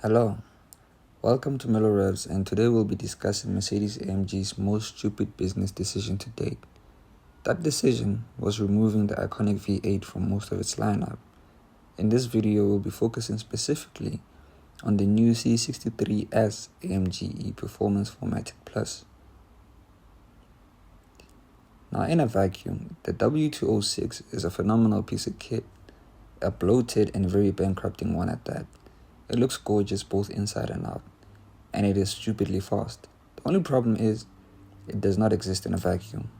Hello, welcome to Mellow Revs, and today we'll be discussing Mercedes-AMG's most stupid business decision to date. That decision was removing the iconic V8 from most of its lineup. In this video, we'll be focusing specifically on the new C63S AMG Performance 4MATIC Plus. Now, in a vacuum, the W206 is a phenomenal piece of kit, a bloated and very bankrupting one at that. It looks gorgeous both inside and out, and it is stupidly fast. The only problem is, it does not exist in a vacuum.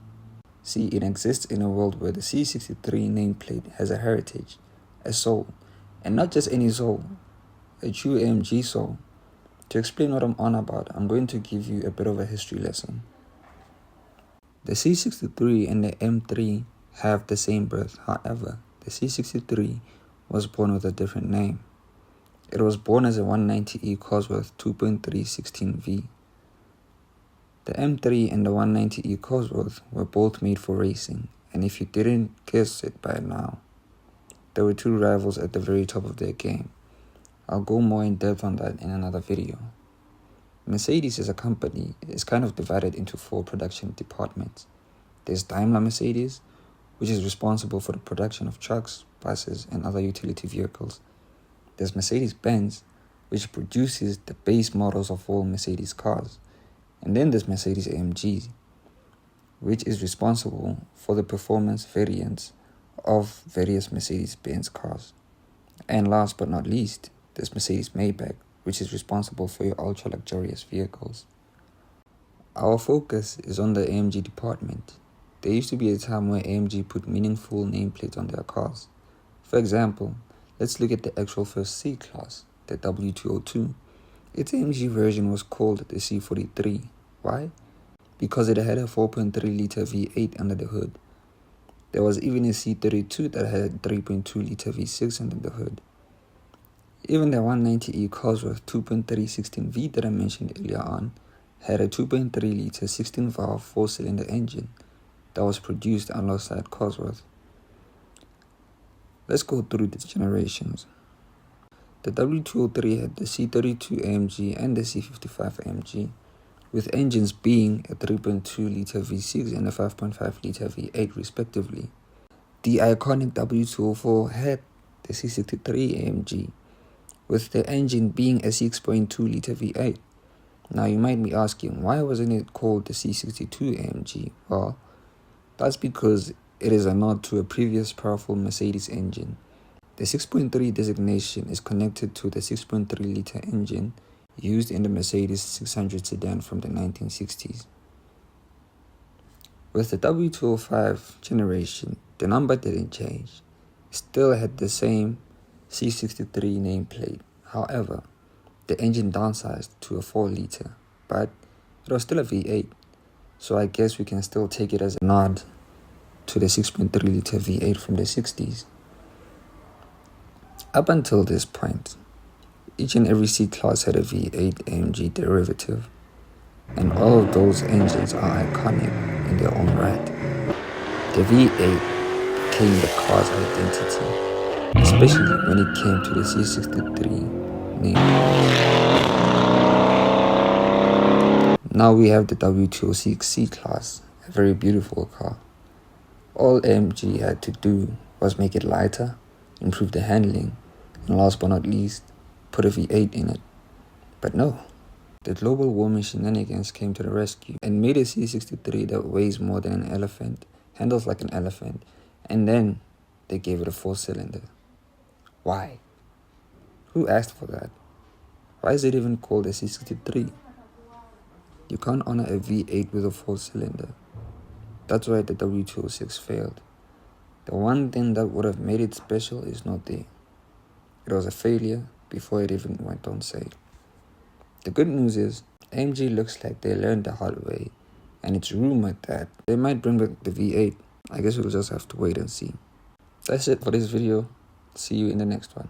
See, it exists in a world where the C63 nameplate has a heritage, a soul, and not just any soul, a true AMG soul. To explain what I'm on about, I'm going to give you a bit of a history lesson. The C63 and the M3 have the same birth. However, the C63 was born with a different name. It was born as a 190E Cosworth 2.316V. The M3 and the 190E Cosworth were both made for racing, and if you didn't guess it by now, there were two rivals at the very top of their game. I'll go more in depth on that in another video. Mercedes as a company is kind of divided into four production departments. There's Daimler Mercedes, which is responsible for the production of trucks, buses, and other utility vehicles. There's Mercedes-Benz, which produces the base models of all Mercedes cars. And then there's Mercedes-AMG, which is responsible for the performance variants of various Mercedes-Benz cars. And last but not least, there's Mercedes-Maybach, which is responsible for your ultra-luxurious vehicles. Our focus is on the AMG department. There used to be a time where AMG put meaningful nameplates on their cars. For example, let's look at the actual first C-Class, the W202. Its AMG version was called the C43. Why? Because it had a 4.3-liter V8 under the hood. There was even a C32 that had a 3.2-liter V6 under the hood. Even the 190E Cosworth 2.316V that I mentioned earlier on had a 2.3-liter 16-valve 4-cylinder engine that was produced alongside Cosworth. Let's go through the generations. The W203 had the C32 AMG and the C55 AMG, with engines being a 3.2-liter V6 and a 5.5-liter V8 respectively. The iconic W204 had the C63 AMG, with the engine being a 6.2-liter V8. Now you might be asking, why wasn't it called the C62 AMG? Well, that's because it is a nod to a previous powerful Mercedes engine. The 6.3 designation is connected to the 6.3-liter engine used in the Mercedes 600 sedan from the 1960s. With the W205 generation, the number didn't change. It still had the same C63 nameplate. However, the engine downsized to a 4-liter, but it was still a V8, so I guess we can still take it as a nod to the 6.3-liter V8 from the 60s. Up until this point, each and every C-Class had a V8 AMG derivative, and all of those engines are iconic in their own right. The V8 became the car's identity, especially when it came to the C63 nameplate. Now we have the W206 C-Class, a very beautiful car. All AMG had to do was make it lighter, improve the handling, and last but not least, put a V8 in it. But no, the global warming shenanigans came to the rescue and made a C63 that weighs more than an elephant, handles like an elephant, and then they gave it a 4-cylinder. Why? Who asked for that? Why is it even called a C63? You can't honor a V8 with a 4-cylinder. That's why the W206 failed. The one thing that would have made it special is not there. It was a failure before it even went on sale. The good news is, AMG looks like they learned the hard way, and it's rumored that they might bring back the V8. I guess we'll just have to wait and see. That's it for this video. See you in the next one.